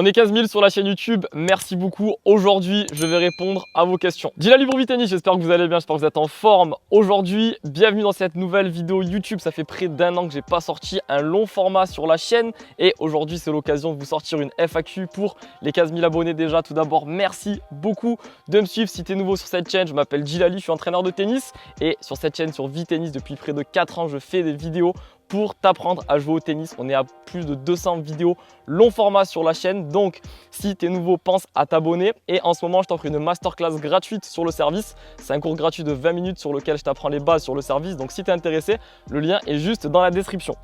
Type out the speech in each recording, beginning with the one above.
On est 15 000 sur la chaîne YouTube, merci beaucoup. Aujourd'hui, je vais répondre à vos questions. Djilali pour Tennis, j'espère que vous allez bien, j'espère que vous êtes en forme. Aujourd'hui, bienvenue dans cette nouvelle vidéo YouTube. Ça fait près d'un an que j'ai pas sorti un long format sur la chaîne. Et aujourd'hui, c'est l'occasion de vous sortir une FAQ pour les 15 000 abonnés déjà. Tout d'abord, merci beaucoup de me suivre. Si tu es nouveau sur cette chaîne, je m'appelle Djilali, je suis entraîneur de tennis. Et sur cette chaîne, sur Tennis, depuis près de 4 ans, je fais des vidéos pour t'apprendre à jouer au tennis. On est à plus de 200 vidéos long format sur la chaîne. Donc, si tu es nouveau, pense à t'abonner. Et en ce moment, je t'offre une masterclass gratuite sur le service. C'est un cours gratuit de 20 minutes sur lequel je t'apprends les bases sur le service. Donc, si tu es intéressé, le lien est juste dans la description.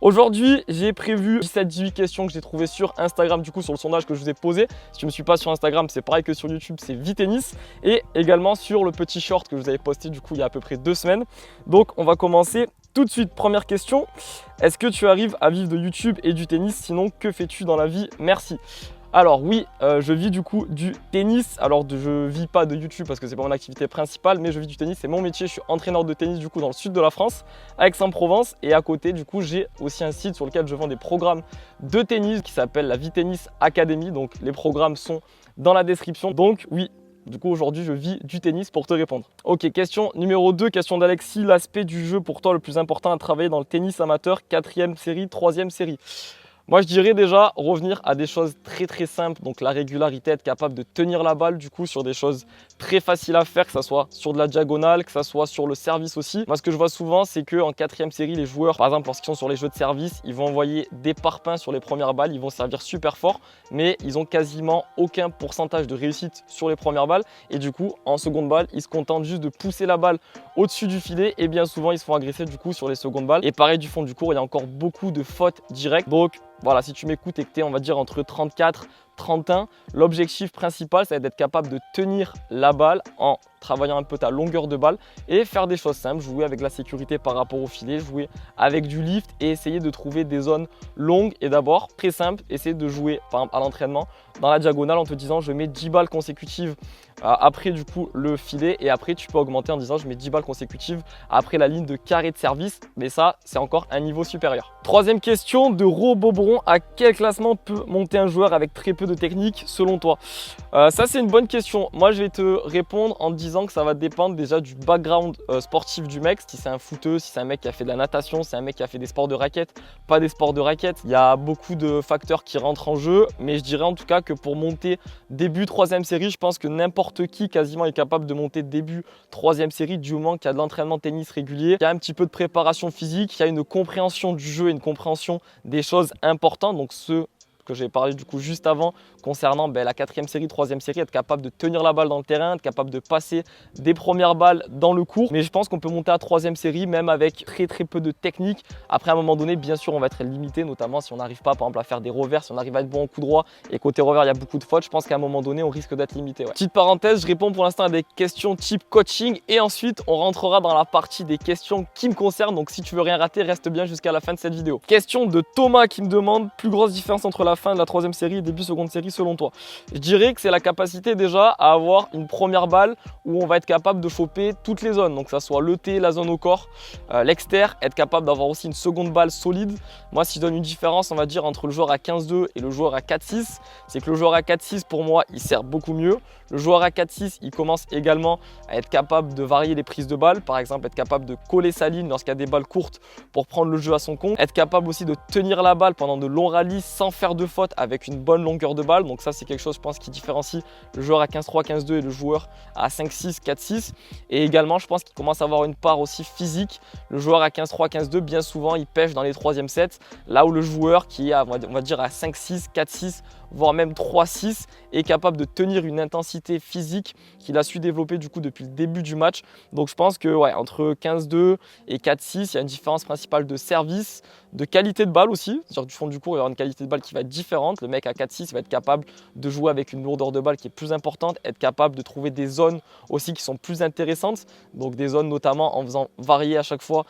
Aujourd'hui, j'ai prévu 17-18 questions que j'ai trouvées sur Instagram, du coup sur le sondage que je vous ai posé. Si tu ne me suis pas sur Instagram, c'est pareil que sur YouTube, c'est Tennis. Et également sur le petit short que je vous avais posté du coup il y a à peu près 2 semaines. Donc on va commencer tout de suite. Première question, est-ce que tu arrives à vivre de YouTube et du tennis? Sinon, que fais-tu dans la vie? Merci. Alors oui, je vis du coup du tennis. Alors je vis pas de YouTube parce que c'est pas mon activité principale, mais je vis du tennis, c'est mon métier. Je suis entraîneur de tennis du coup dans le sud de la France, à Aix-en-Provence. Et à côté du coup, j'ai aussi un site sur lequel je vends des programmes de tennis qui s'appelle la Tennis Academy. Donc les programmes sont dans la description. Donc oui, du coup aujourd'hui je vis du tennis pour te répondre. Ok, question numéro 2, question d'Alexis. L'aspect du jeu pour toi le plus important à travailler dans le tennis amateur, 4e série, 3e série? Moi, je dirais déjà revenir à des choses très simples. Donc la régularité, être capable de tenir la balle du coup sur des choses très faciles à faire, que ce soit sur de la diagonale, que ce soit sur le service aussi. Moi, ce que je vois souvent, c'est qu'en 4e série, les joueurs, par exemple, lorsqu'ils sont sur les jeux de service, ils vont envoyer des parpaings sur les premières balles, ils vont servir super fort, mais ils ont quasiment aucun pourcentage de réussite sur les premières balles. Et du coup, en seconde balle, ils se contentent juste de pousser la balle au-dessus du filet et bien souvent, ils se font agresser du coup sur les secondes balles. Et pareil, du fond du court, il y a encore beaucoup de fautes directes. Donc, voilà, si tu m'écoutes et que tu es, on va dire, entre 34 31, l'objectif principal, ça va être d'être capable de tenir la balle en travaillant un peu ta longueur de balle et faire des choses simples, jouer avec la sécurité par rapport au filet, jouer avec du lift et essayer de trouver des zones longues. Et d'abord, très simple, essayer de jouer par exemple à l'entraînement dans la diagonale en te disant je mets 10 balles consécutives après du coup le filet, et après tu peux augmenter en disant je mets 10 balles consécutives après la ligne de carré de service, mais ça c'est encore un niveau supérieur. Troisième question de Roboboron, à quel classement peut monter un joueur avec très peu de technique selon toi? Ça c'est une bonne question. Moi je vais te répondre en te disant que ça va dépendre déjà du background sportif du mec. Si c'est un footeux, si c'est un mec qui a fait de la natation, si c'est un mec qui a fait des sports de raquettes, pas des sports de raquettes, il y a beaucoup de facteurs qui rentrent en jeu. Mais je dirais en tout cas que pour monter début 3e série, je pense que n'importe qui quasiment est capable de monter début 3e série du moment qu'il y a de l'entraînement tennis régulier, qu'il y a un petit peu de préparation physique, qu'il y a une compréhension du jeu et une compréhension des choses importantes. Donc ce que j'ai parlé du coup juste avant concernant la 4e série, 3e série, être capable de tenir la balle dans le terrain, être capable de passer des premières balles dans le court. Mais je pense qu'on peut monter à 3e série même avec très peu de technique. Après à un moment donné, bien sûr, on va être limité, notamment si on n'arrive pas par exemple à faire des revers, si on arrive à être bon en coup droit et côté revers il y a beaucoup de fautes, je pense qu'à un moment donné on risque d'être limité. Ouais. Petite parenthèse, je réponds pour l'instant à des questions type coaching et ensuite on rentrera dans la partie des questions qui me concernent. Donc si tu veux rien rater, reste bien jusqu'à la fin de cette vidéo. Question de Thomas qui me demande plus grosse différence entre la fin de la 3e série et début 2e série selon toi? Je dirais que c'est la capacité déjà à avoir une première balle où on va être capable de choper toutes les zones, donc que ça soit le T, la zone au corps, l'exter, être capable d'avoir aussi une seconde balle solide. Moi si je donne une différence on va dire entre le joueur à 15-2 et le joueur à 4-6, c'est que le joueur à 4-6 pour moi il sert beaucoup mieux. Le joueur à 4-6 il commence également à être capable de varier les prises de balles, par exemple être capable de coller sa ligne lorsqu'il y a des balles courtes pour prendre le jeu à son compte, être capable aussi de tenir la balle pendant de longs rallyes sans faire de faute avec une bonne longueur de balle. Donc ça c'est quelque chose je pense qui différencie le joueur à 15-3, 15-2 et le joueur à 5-6, 4-6. Et également je pense qu'il commence à avoir une part aussi physique. Le joueur à 15-3, 15-2 bien souvent il pêche dans les 3e sets, là où le joueur qui est on va dire à 5-6, 4-6 voire même 3-6 est capable de tenir une intensité physique qu'il a su développer du coup depuis le début du match. Donc je pense que ouais, entre 15-2 et 4-6 il y a une différence principale de service, de qualité de balle aussi. C'est-à-dire du fond du court il y aura une qualité de balle qui va être différente. Le mec à 4-6 va être capable de jouer avec une lourdeur de balle qui est plus importante, être capable de trouver des zones aussi qui sont plus intéressantes, donc des zones notamment en faisant varier à chaque fois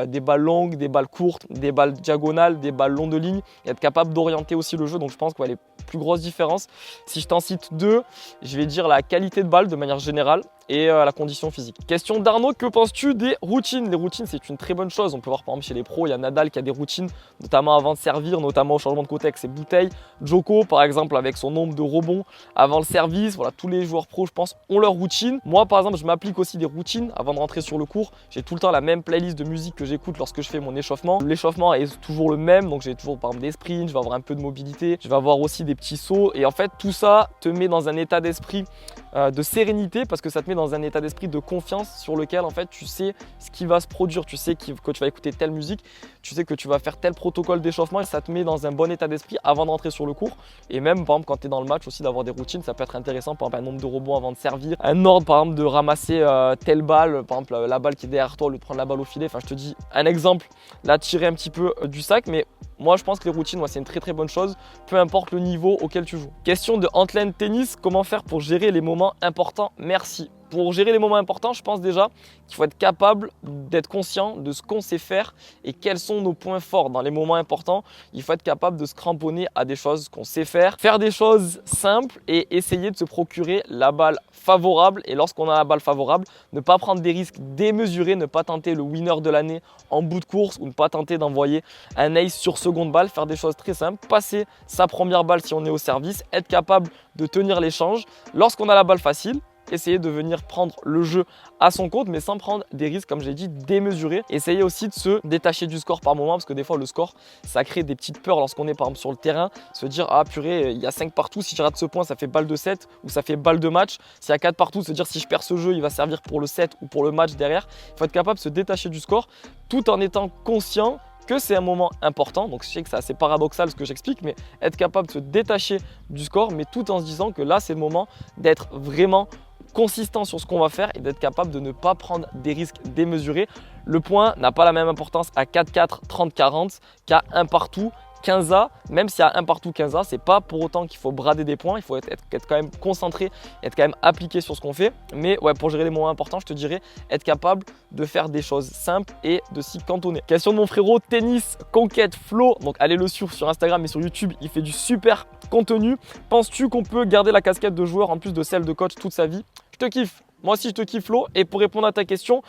des balles longues, des balles courtes, des balles diagonales, des balles longs de ligne, et être capable d'orienter aussi le jeu. Donc je pense que les plus grosses différences, si je t'en cite 2, je vais dire la qualité de balle de manière générale. et la condition physique. Question d'Arnaud, que penses-tu des routines? Les routines, c'est une très bonne chose. On peut voir par exemple chez les pros, il y a Nadal qui a des routines, notamment avant de servir, notamment au changement de côté avec ses bouteilles. Djoko, par exemple, avec son nombre de rebonds avant le service. Voilà, tous les joueurs pros, je pense, ont leur routine. Moi, par exemple, je m'applique aussi des routines avant de rentrer sur le court. J'ai tout le temps la même playlist de musique que j'écoute lorsque je fais mon échauffement. L'échauffement est toujours le même, donc j'ai toujours par exemple des sprints, je vais avoir un peu de mobilité, je vais avoir aussi des petits sauts. Et en fait, tout ça te met dans un état d'esprit de sérénité, parce que ça te met dans un état d'esprit de confiance sur lequel en fait tu sais ce qui va se produire, tu sais que tu vas écouter telle musique, tu sais que tu vas faire tel protocole d'échauffement et ça te met dans un bon état d'esprit avant de rentrer sur le court. Et même par exemple quand tu es dans le match aussi d'avoir des routines, ça peut être intéressant, par exemple un nombre de rebonds avant de servir, un ordre par exemple de ramasser telle balle, par exemple la balle qui est derrière toi au lieu de prendre la balle au filet. Enfin je te dis un exemple, là tirer un petit peu du sac, mais moi je pense que les routines, c'est une très bonne chose, peu importe le niveau auquel tu joues. Question de Antlen Tennis, comment faire pour gérer les moments importants? Merci. Pour gérer les moments importants, je pense déjà qu'il faut être capable d'être conscient de ce qu'on sait faire et quels sont nos points forts dans les moments importants. Il faut être capable de se cramponner à des choses qu'on sait faire des choses simples et essayer de se procurer la balle favorable. Et lorsqu'on a la balle favorable, ne pas prendre des risques démesurés, ne pas tenter le winner de l'année en bout de course ou ne pas tenter d'envoyer un ace sur seconde balle, faire des choses très simples, passer sa première balle si on est au service, être capable de tenir l'échange. Lorsqu'on a la balle facile, essayer de venir prendre le jeu à son compte, mais sans prendre des risques, comme j'ai dit, démesurés. Essayez aussi de se détacher du score par moment, parce que des fois, le score, ça crée des petites peurs lorsqu'on est par exemple sur le terrain. Se dire, ah purée, il y a 5 partout, si je rate ce point, ça fait balle de 7 ou ça fait balle de match. S'il y a 4 partout, se dire, si je perds ce jeu, il va servir pour le 7 ou pour le match derrière. Il faut être capable de se détacher du score tout en étant conscient que c'est un moment important. Donc je sais que c'est assez paradoxal ce que j'explique, mais être capable de se détacher du score, mais tout en se disant que là, c'est le moment d'être vraiment consistant sur ce qu'on va faire et d'être capable de ne pas prendre des risques démesurés. Le point n'a pas la même importance à 4-4, 30-40 qu'à 1 partout, 15A. Même s'il y a 1 partout, 15A, c'est pas pour autant qu'il faut brader des points. Il faut être quand même concentré, être quand même appliqué sur ce qu'on fait. Mais ouais, pour gérer les moments importants, je te dirais être capable de faire des choses simples et de s'y cantonner. Question de mon frérot Tennis Conquête Flo. Donc allez le suivre sur Instagram et sur YouTube. Il fait du super contenu. Penses-tu qu'on peut garder la casquette de joueur en plus de celle de coach toute sa vie? Je te kiffe. Moi aussi, je te kiffe, Flo. Et pour répondre à ta question,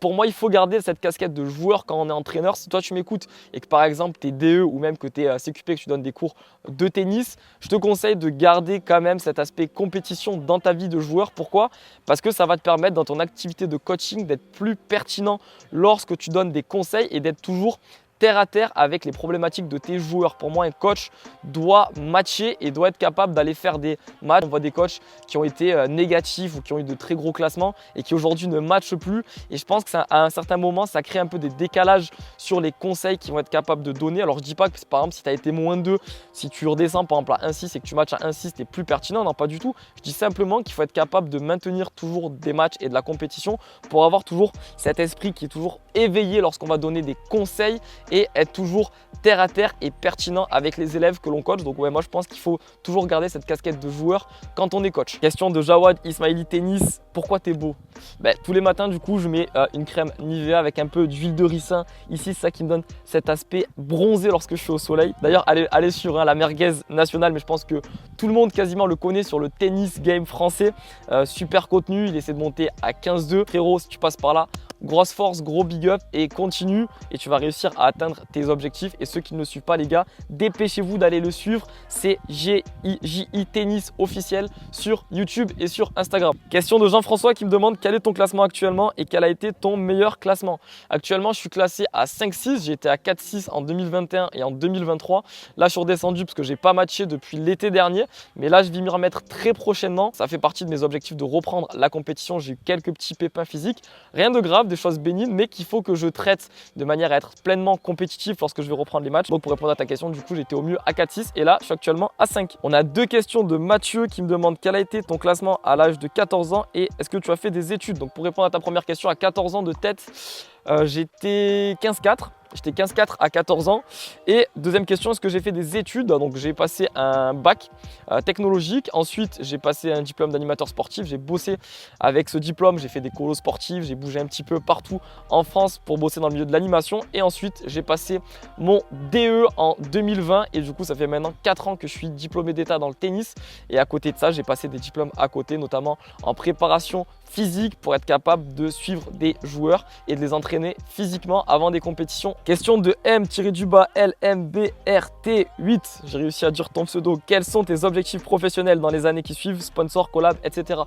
pour moi, il faut garder cette casquette de joueur quand on est entraîneur. Si toi, tu m'écoutes et que par exemple, tu es DE ou même que tu es CQP, que tu donnes des cours de tennis, je te conseille de garder quand même cet aspect compétition dans ta vie de joueur. Pourquoi? Parce que ça va te permettre dans ton activité de coaching d'être plus pertinent lorsque tu donnes des conseils et d'être toujours terre à terre avec les problématiques de tes joueurs. Pour moi, un coach doit matcher et doit être capable d'aller faire des matchs. On voit des coachs qui ont été négatifs ou qui ont eu de très gros classements et qui aujourd'hui ne matchent plus. Et je pense qu'à un certain moment, ça crée un peu des décalages sur les conseils qu'ils vont être capables de donner. Alors, je dis pas que par exemple, si tu as été -2, si tu redescends par exemple à 1-6 et que tu matches à 1-6, tu es plus pertinent. Non, pas du tout. Je dis simplement qu'il faut être capable de maintenir toujours des matchs et de la compétition pour avoir toujours cet esprit qui est toujours éveillé lorsqu'on va donner des conseils et être toujours terre à terre et pertinent avec les élèves que l'on coach. Donc ouais, moi je pense qu'il faut toujours garder cette casquette de joueur quand on est coach. Question de Jawad Ismaili Tennis, pourquoi t'es beau? Tous les matins du coup je mets une crème Nivea avec un peu d'huile de ricin. Ici c'est ça qui me donne cet aspect bronzé lorsque je suis au soleil. D'ailleurs allez sur la merguez nationale, mais je pense que tout le monde quasiment le connaît sur le tennis game français. Super contenu, il essaie de monter à 15-2. Frérot, si tu passes par là, grosse force, gros big up et continue et tu vas réussir à atteindre tes objectifs. Et ceux qui ne le suivent pas les gars, dépêchez-vous d'aller le suivre, c'est JI Tennis officiel sur YouTube et sur Instagram. Question de Jean-François qui me demande quel est ton classement actuellement et quel a été ton meilleur classement. Actuellement je suis classé à 5-6, j'étais à 4-6 en 2021 et en 2023. Là je suis redescendu parce que j'ai pas matché depuis l'été dernier, mais là je vais m'y remettre très prochainement. Ça fait partie de mes objectifs de reprendre la compétition. J'ai eu quelques petits pépins physiques, rien de grave, des choses bénignes, mais qu'il faut que je traite de manière à être pleinement compétitif lorsque je vais reprendre les matchs. Donc pour répondre à ta question, du coup j'étais au mieux à 4-6 et là je suis actuellement à 5. On a deux questions de Mathieu qui me demande quel a été ton classement à l'âge de 14 ans et est-ce que tu as fait des études. Donc pour répondre à ta première question, à 14 ans de tête, J'étais 15-4. J'étais 15-4 à 14 ans. Et deuxième question, est-ce que j'ai fait des études? Donc j'ai passé un bac technologique. Ensuite, j'ai passé un diplôme d'animateur sportif. J'ai bossé avec ce diplôme. J'ai fait des colos sportifs. J'ai bougé un petit peu partout en France pour bosser dans le milieu de l'animation. Et ensuite, j'ai passé mon DE en 2020. Et du coup, ça fait maintenant 4 ans que je suis diplômé d'État dans le tennis. Et à côté de ça, j'ai passé des diplômes à côté, notamment en préparation physique pour être capable de suivre des joueurs et de les entraîner physiquement avant des compétitions. Question de M-LMBRT8. J'ai réussi à dire ton pseudo. Quels sont tes objectifs professionnels dans les années qui suivent? Sponsor, collab, etc.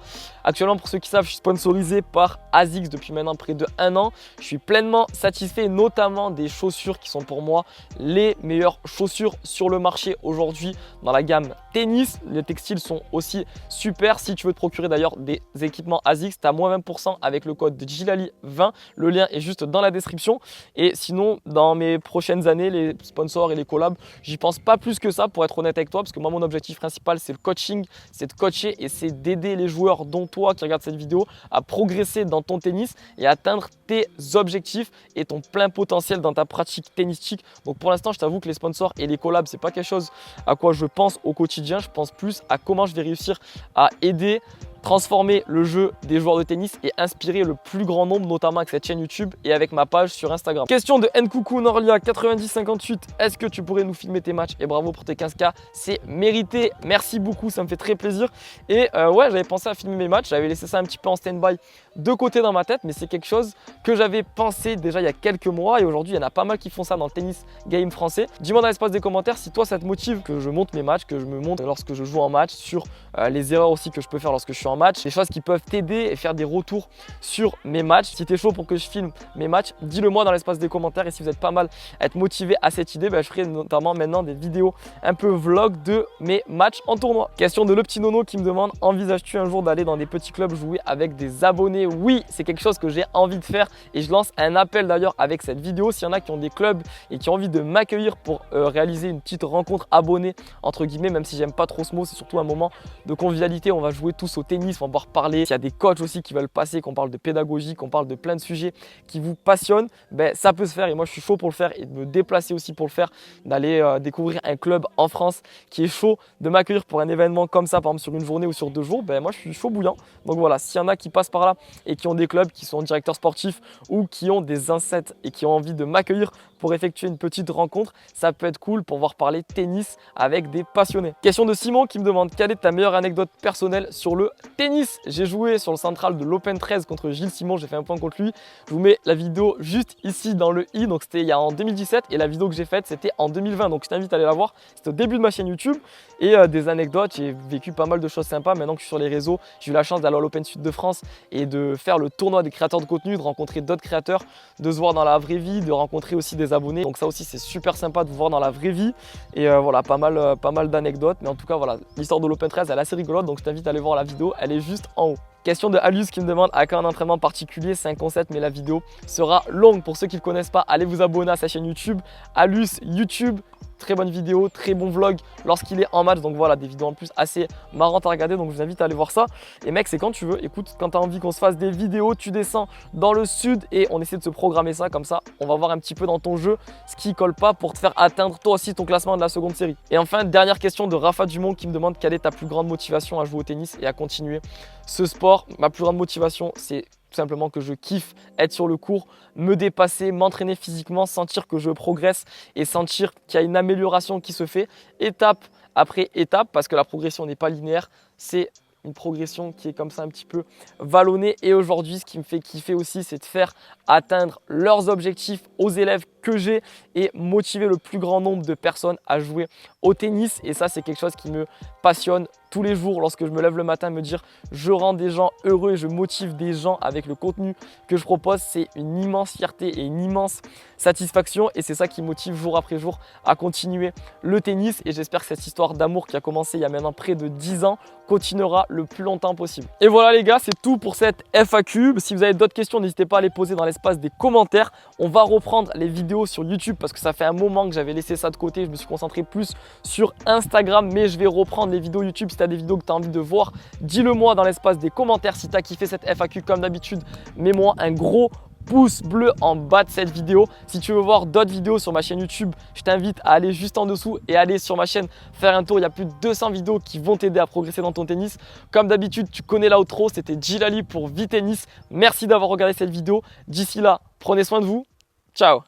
Actuellement, pour ceux qui savent, je suis sponsorisé par ASICS depuis maintenant près de 1 an. Je suis pleinement satisfait, notamment des chaussures qui sont pour moi les meilleures chaussures sur le marché aujourd'hui dans la gamme tennis. Les textiles sont aussi super. Si tu veux te procurer d'ailleurs des équipements ASICS, tu as moins 20% avec le code Jilali20. Le lien est juste dans la description. Et sinon, dans mes prochaines années, les sponsors et les collabs, j'y pense pas plus que ça pour être honnête avec toi, parce que moi, mon objectif principal, c'est le coaching, c'est de coacher et c'est d'aider les joueurs, dont toi qui regardes cette vidéo, à progresser dans ton tennis et atteindre tes objectifs et ton plein potentiel dans ta pratique tennistique. Donc pour l'instant, je t'avoue que les sponsors et les collabs, c'est pas quelque chose à quoi je pense au quotidien. Je pense plus à comment je vais réussir à aider, transformer le jeu des joueurs de tennis et inspirer le plus grand nombre, notamment avec cette chaîne YouTube et avec ma page sur Instagram. Question de Nkoukou Norlia 9058. Est-ce que tu pourrais nous filmer tes matchs? Et bravo pour tes 15K, c'est mérité. Merci beaucoup, ça me fait très plaisir. Et ouais, j'avais pensé à filmer mes matchs, j'avais laissé ça un petit peu en stand-by de côté dans ma tête, mais c'est quelque chose que j'avais pensé déjà il y a quelques mois et aujourd'hui il y en a pas mal qui font ça dans le tennis game français. Dis-moi dans l'espace des commentaires si toi ça te motive que je monte mes matchs, que je me montre lorsque je joue en match, sur les erreurs aussi que je peux faire lorsque je suis en match, des choses qui peuvent t'aider et faire des retours sur mes matchs. Si tu es chaud pour que je filme mes matchs, dis-le moi dans l'espace des commentaires et si vous êtes pas mal à être motivé à cette idée, je ferai notamment maintenant des vidéos un peu vlog de mes matchs en tournoi. Question de le petit nono qui me demande, envisages-tu un jour d'aller dans des petits clubs jouer avec des abonnés? Oui, c'est quelque chose que j'ai envie de faire et je lance un appel d'ailleurs avec cette vidéo. S'il y en a qui ont des clubs et qui ont envie de m'accueillir pour réaliser une petite rencontre abonnée entre guillemets, même si j'aime pas trop ce mot, c'est surtout un moment de convivialité. On va jouer tous au tennis, on va pouvoir parler. S'il y a des coachs aussi qui veulent passer, qu'on parle de pédagogie, qu'on parle de plein de sujets qui vous passionnent, ça peut se faire et moi je suis chaud pour le faire et de me déplacer aussi pour le faire, d'aller découvrir un club en France qui est chaud de m'accueillir pour un événement comme ça, par exemple sur une journée ou sur 2 jours, moi je suis chaud bouillant. Donc voilà, s'il y en a qui passent par là et qui ont des clubs, qui sont directeurs sportifs ou qui ont des insets et qui ont envie de m'accueillir pour effectuer une petite rencontre, ça peut être cool pour pouvoir parler tennis avec des passionnés. Question de Simon qui me demande quelle est ta meilleure anecdote personnelle sur le tennis? J'ai joué sur le central de l'Open 13 contre Gilles Simon, j'ai fait un point contre lui. Je vous mets la vidéo juste ici dans le i, donc c'était il y a en 2017 et la vidéo que j'ai faite c'était en 2020, donc je t'invite à aller la voir. C'était au début de ma chaîne YouTube et des anecdotes, j'ai vécu pas mal de choses sympas. Maintenant que je suis sur les réseaux, j'ai eu la chance d'aller à l'Open Sud de France et de faire le tournoi des créateurs de contenu, de rencontrer d'autres créateurs, de se voir dans la vraie vie, de rencontrer aussi des abonnés. Donc ça aussi c'est super sympa de vous voir dans la vraie vie et voilà, pas mal d'anecdotes. Mais en tout cas voilà, l'histoire de l'Open 13 elle est assez rigolote, donc je t'invite à aller voir la vidéo, elle est juste en haut. Question de Alus qui me demande à quand un entraînement particulier? C'est un concept mais la vidéo sera longue. Pour ceux qui ne le connaissent pas, allez vous abonner à sa chaîne YouTube, Alus YouTube. Très bonne vidéo, très bon vlog lorsqu'il est en match. Donc voilà, des vidéos en plus assez marrantes à regarder. Donc je vous invite à aller voir ça. Et mec, c'est quand tu veux. Écoute, quand tu as envie qu'on se fasse des vidéos, tu descends dans le sud et on essaie de se programmer ça comme ça. On va voir un petit peu dans ton jeu ce qui colle pas pour te faire atteindre toi aussi ton classement de la seconde série. Et enfin, dernière question de Rafa Dumont qui me demande quelle est ta plus grande motivation à jouer au tennis et à continuer ce sport. Ma plus grande motivation, c'est tout simplement que je kiffe être sur le court, me dépasser, m'entraîner physiquement, sentir que je progresse et sentir qu'il y a une amélioration qui se fait étape après étape parce que la progression n'est pas linéaire, c'est une progression qui est comme ça un petit peu vallonnée. Et aujourd'hui, ce qui me fait kiffer aussi, c'est de faire atteindre leurs objectifs aux élèves que j'ai et motiver le plus grand nombre de personnes à jouer au tennis. Et ça, c'est quelque chose qui me passionne tous les jours lorsque je me lève le matin, me dire je rends des gens heureux et je motive des gens avec le contenu que je propose. C'est une immense fierté et une immense satisfaction et c'est ça qui motive jour après jour à continuer le tennis. Et j'espère que cette histoire d'amour qui a commencé il y a maintenant près de 10 ans continuera le plus longtemps possible. Et voilà les gars, c'est tout pour cette FAQ. Si vous avez d'autres questions, n'hésitez pas à les poser dans l'espace des commentaires. On va reprendre les vidéos sur YouTube parce que ça fait un moment que j'avais laissé ça de côté. Je me suis concentré plus sur Instagram, mais je vais reprendre les vidéos YouTube. Si tu as des vidéos que tu as envie de voir, dis-le moi dans l'espace des commentaires. Si tu as kiffé cette FAQ comme d'habitude, mets-moi un gros pouce bleu en bas de cette vidéo. Si tu veux voir d'autres vidéos sur ma chaîne YouTube, je t'invite à aller juste en dessous et aller sur ma chaîne faire un tour. Il y a plus de 200 vidéos qui vont t'aider à progresser dans ton tennis. Comme d'habitude, tu connais l'outro, c'était Djilali pour Vitennis. Merci d'avoir regardé cette vidéo. D'ici là, prenez soin de vous. Ciao.